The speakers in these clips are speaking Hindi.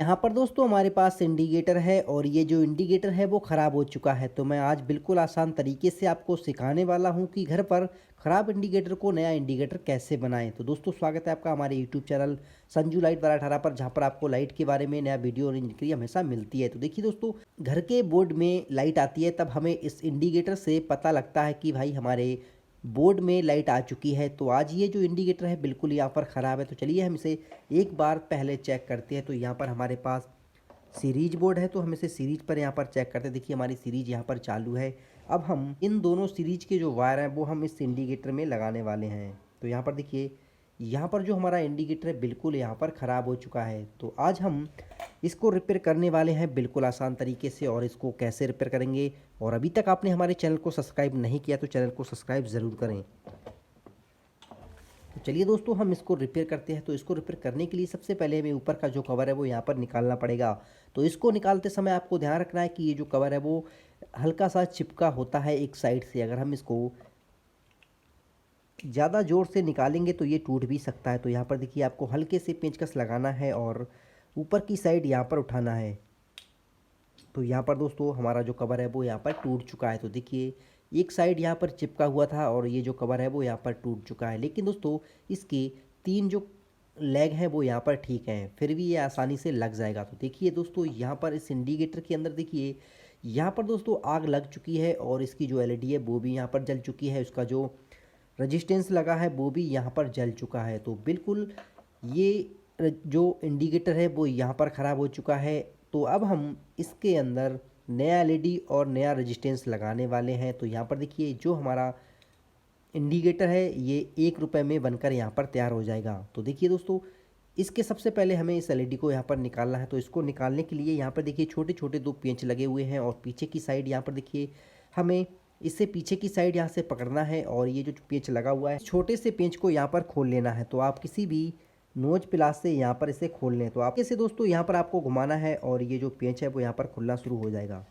यहाँ पर दोस्तों हमारे पास इंडिकेटर है और ये जो इंडिकेटर है वो ख़राब हो चुका है। तो मैं आज बिल्कुल आसान तरीके से आपको सिखाने वाला हूँ कि घर पर ख़राब इंडिकेटर को नया इंडिकेटर कैसे बनाएं। तो दोस्तों स्वागत है आपका हमारे यूट्यूब चैनल संजू लाइट 1218 पर, जहाँ पर आपको लाइट के बारे में नया वीडियो और जानकारी हमेशा मिलती है। तो देखिए दोस्तों, घर के बोर्ड में लाइट आती है तब हमें इस इंडिकेटर से पता लगता है कि भाई हमारे बोर्ड में लाइट आ चुकी है। तो आज ये जो इंडिकेटर है बिल्कुल यहाँ पर ख़राब है। तो चलिए हम इसे एक बार पहले चेक करते हैं। तो यहाँ पर हमारे पास सीरीज बोर्ड है, तो हम इसे सीरीज पर यहाँ पर चेक करते हैं। देखिए हमारी सीरीज यहाँ पर चालू है। अब हम इन दोनों सीरीज के जो वायर हैं वो हम इस इंडिकेटर में लगाने वाले हैं। तो यहाँ पर देखिए, यहाँ पर जो हमारा इंडिकेटर है बिल्कुल यहाँ पर ख़राब हो चुका है। तो आज हम इसको रिपेयर करने वाले हैं बिल्कुल आसान तरीके से। और इसको कैसे रिपेयर करेंगे, और अभी तक आपने हमारे चैनल को सब्सक्राइब नहीं किया तो चैनल को सब्सक्राइब ज़रूर करें। तो चलिए दोस्तों हम इसको रिपेयर करते हैं। तो इसको रिपेयर करने के लिए सबसे पहले हमें ऊपर का जो कवर है वो यहाँ पर निकालना पड़ेगा। तो इसको निकालते समय आपको ध्यान रखना है कि ये जो कवर है वो हल्का सा चिपका होता है एक साइड से। अगर हम इसको ज़्यादा ज़ोर से निकालेंगे तो ये टूट भी सकता है। तो यहाँ पर देखिए आपको हल्के से पेंचकस लगाना है और ऊपर की साइड यहाँ पर उठाना है। तो यहाँ पर दोस्तों हमारा जो कवर है वो यहाँ पर टूट चुका है। तो देखिए एक साइड यहाँ पर चिपका हुआ था और ये जो कवर है वो यहाँ पर टूट चुका है। लेकिन दोस्तों इसके तीन जो लेग हैं वो यहाँ पर ठीक हैं, फिर भी ये आसानी से लग जाएगा। तो देखिए दोस्तों यहाँ पर इस इंडिकेटर के अंदर देखिए यहाँ पर दोस्तों आग लग चुकी है और इसकी जो एलईडी है वो भी यहाँ पर जल चुकी है। उसका जो रजिस्टेंस लगा है वो भी यहाँ पर जल चुका है। तो बिल्कुल ये जो इंडिकेटर है वो यहाँ पर ख़राब हो चुका है। तो अब हम इसके अंदर नया एलईडी और नया रजिस्टेंस लगाने वाले हैं। तो यहाँ पर देखिए जो हमारा इंडिकेटर है ये 1 रुपये में बनकर यहाँ पर तैयार हो जाएगा। तो देखिए दोस्तों, इसके सबसे पहले हमें इस एलईडी को यहाँ पर निकालना है। तो इसको निकालने के लिए यहाँ पर देखिए छोटे छोटे दो पेंच लगे हुए हैं और पीछे की साइड यहाँ पर देखिए हमें इससे पीछे की साइड यहाँ से पकड़ना है और ये जो पेंच लगा हुआ है छोटे से पेंच को यहाँ पर खोल लेना है। तो आप किसी भी नोज प्लास से यहाँ पर इसे खोल लें। तो आप इसे दोस्तों यहाँ पर आपको घुमाना है और ये जो पेंच है वो यहाँ पर खुलना शुरू हो जाएगा।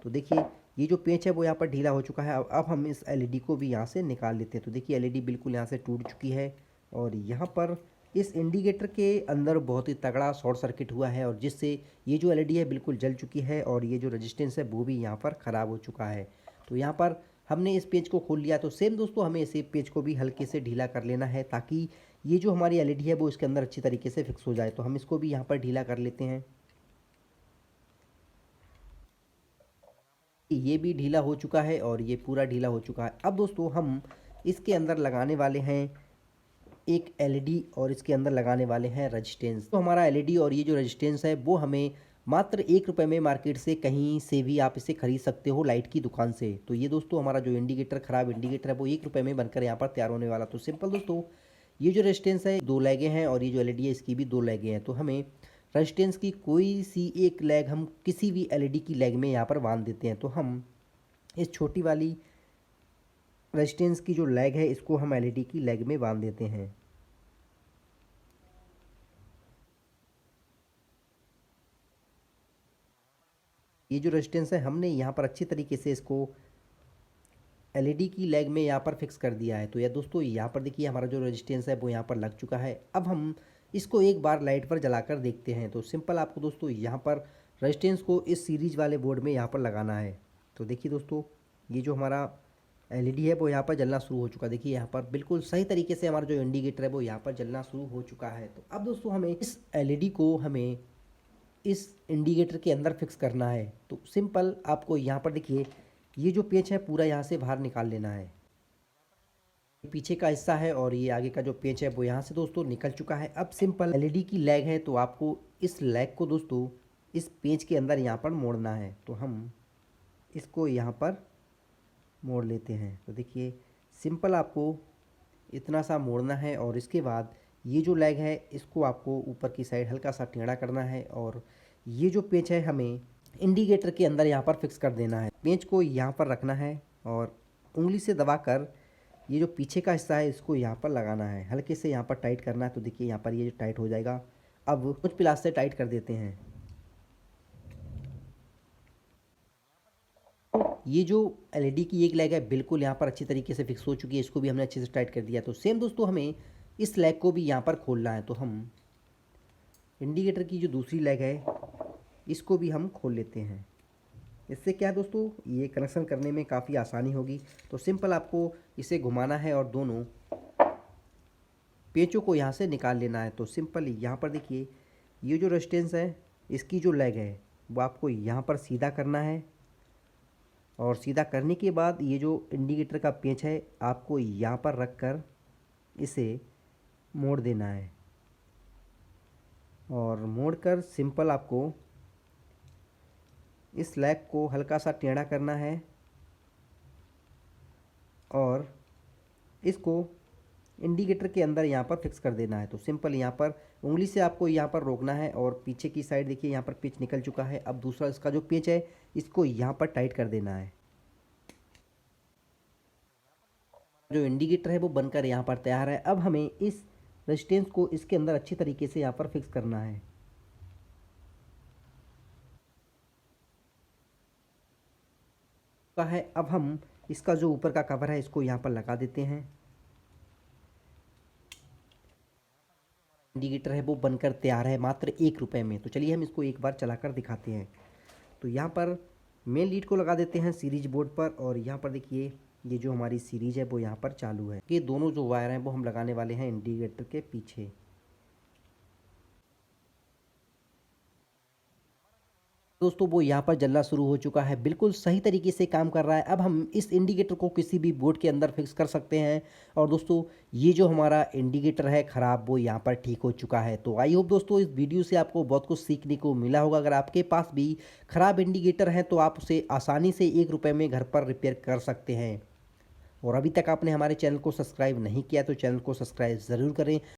तो देखिए ये जो पेंच है वो यहाँ पर ढीला हो चुका है। अब हम इस एलईडी को भी यहाँ से निकाल लेते हैं। तो देखिए एलईडी बिल्कुल यहाँ से टूट चुकी है और यहाँ पर इस इंडिकेटर के अंदर बहुत ही तगड़ा शॉर्ट सर्किट हुआ है और जिससे ये जो एलईडी है बिल्कुल जल चुकी है और ये जो रेजिस्टेंस है वो भी यहाँ पर ख़राब हो चुका है। तो यहाँ पर हमने इस पेज को खोल लिया। तो सेम दोस्तों हमें इसे पेज को भी हल्के से ढीला कर लेना है ताकि ये जो हमारी एलईडी है वो इसके अंदर अच्छी तरीके से फिक्स हो जाए। तो हम इसको भी यहाँ पर ढीला कर लेते हैं। ये भी ढीला हो चुका है और ये पूरा ढीला हो चुका है। अब दोस्तों हम इसके अंदर लगाने वाले हैं एक एलईडी और इसके अंदर लगाने वाले हैं रेजिस्टेंस। तो हमारा एलईडी और ये जो रेजिस्टेंस है वो हमें मात्र 1 रुपये में मार्केट से कहीं से भी आप इसे खरीद सकते हो लाइट की दुकान से। तो ये दोस्तों हमारा जो इंडिकेटर ख़राब इंडिकेटर है वो 1 रुपये में बनकर यहाँ पर तैयार होने वाला। तो सिंपल दोस्तों, ये जो रेजिस्टेंस है 2 लेगें हैं और ये जो एलईडी है इसकी भी 2 लेगें हैं। तो हमें रेजिस्टेंस की कोई सी एक लेग हम किसी भी एलईडी की लेग में यहाँ पर बांध देते हैं। तो हम इस छोटी वाली रेजिस्टेंस की जो लेग है इसको हम एलईडी की लेग में बांध देते हैं। ये जो रेजिस्टेंस है हमने यहाँ पर अच्छी तरीके से इसको एलईडी की लेग में यहाँ पर फिक्स कर दिया है। तो यह दोस्तों यहाँ पर देखिए हमारा जो रेजिस्टेंस है वो यहाँ पर लग चुका है। अब हम इसको एक बार लाइट पर जलाकर देखते हैं। तो सिंपल आपको दोस्तों यहाँ पर रेजिस्टेंस को इस सीरीज वाले बोर्ड में यहाँ पर लगाना है। तो देखिए दोस्तों, ये जो हमारा एलईडी है वो यहाँ पर जलना शुरू हो चुका है। देखिए यहाँ पर बिल्कुल सही तरीके से हमारा जो इंडिकेटर है वो यहाँ पर जलना शुरू हो चुका है। तो अब दोस्तों हमें इस एलईडी को हमें इस इंडिकेटर के अंदर फिक्स करना है। तो सिंपल आपको यहाँ पर देखिए ये जो पेंच है पूरा यहाँ से बाहर निकाल लेना है। पीछे का हिस्सा है और ये आगे का जो पेंच है वो यहाँ से दोस्तों निकल चुका है। अब सिंपल एलईडी की लेग है तो आपको इस लेग को दोस्तों इस पेंच के अंदर यहाँ पर मोड़ना है। तो हम इसको यहाँ पर मोड़ लेते हैं। तो देखिए सिंपल आपको इतना सा मोड़ना है और इसके बाद ये जो लेग है इसको आपको ऊपर की साइड हल्का सा टेढ़ा करना है और ये जो पेंच है हमें इंडिकेटर के अंदर यहाँ पर फिक्स कर देना है। पेंच को यहाँ पर रखना है और उंगली से दबाकर ये जो पीछे का हिस्सा है इसको यहाँ पर लगाना है, हल्के से यहाँ पर टाइट करना है। तो देखिए यहाँ पर ये टाइट हो जाएगा। अब कुछ प्लास से टाइट कर देते हैं। ये जो एलईडी की एक लेग है बिल्कुल यहाँ पर अच्छी तरीके से फिक्स हो चुकी है, इसको भी हमने अच्छे से टाइट कर दिया। तो सेम दोस्तों हमें इस लेग को भी यहाँ पर खोलना है। तो हम इंडिकेटर की जो दूसरी लेग है इसको भी हम खोल लेते हैं। इससे क्या है दोस्तों, ये कनेक्शन करने में काफ़ी आसानी होगी। तो सिंपल आपको इसे घुमाना है और दोनों पेंचों को यहाँ से निकाल लेना है। तो सिंपल यहाँ पर देखिए, ये जो रेजिस्टेंस है इसकी जो लेग है वो आपको यहाँ पर सीधा करना है, और सीधा करने के बाद ये जो इंडिकेटर का पेंच है आपको यहाँ पर रख कर इसे मोड़ देना है, और मोड़ कर सिंपल आपको इस लेग को हल्का सा टेढ़ा करना है और इसको इंडिकेटर के अंदर यहाँ पर फिक्स कर देना है। तो सिंपल यहाँ पर उंगली से आपको यहाँ पर रोकना है, और पीछे की साइड देखिए यहाँ पर पेंच निकल चुका है। अब दूसरा इसका जो पेंच है इसको यहाँ पर टाइट कर देना है। जो इंडिकेटर है वो बनकर यहाँ पर तैयार है। अब हमें इस रेजिस्टेंस को इसके अंदर अच्छी तरीके से यहाँ पर फिक्स करना है। का है, अब हम इसका जो ऊपर का कवर है इसको यहाँ पर लगा देते हैं। इंडिकेटर है वो बनकर तैयार है मात्र 1 रुपये में। तो चलिए हम इसको एक बार चलाकर दिखाते हैं। तो यहाँ पर मेन लीड को लगा देते हैं सीरीज बोर्ड पर, और यहाँ पर देखिए ये जो हमारी सीरीज है वो यहाँ पर चालू है। ये दोनों जो वायर हैं वो हम लगाने वाले हैं इंडिकेटर के पीछे। दोस्तों वो यहाँ पर जलना शुरू हो चुका है, बिल्कुल सही तरीके से काम कर रहा है। अब हम इस इंडिकेटर को किसी भी बोर्ड के अंदर फिक्स कर सकते हैं। और दोस्तों ये जो हमारा इंडिकेटर है ख़राब, वो यहाँ पर ठीक हो चुका है। तो आई होप दोस्तों इस वीडियो से आपको बहुत कुछ सीखने को मिला होगा। अगर आपके पास भी ख़राब इंडिकेटर है तो आप उसे आसानी से 1 रुपये में घर पर रिपेयर कर सकते हैं। और अभी तक आपने हमारे चैनल को सब्सक्राइब नहीं किया तो चैनल को सब्सक्राइब ज़रूर करें।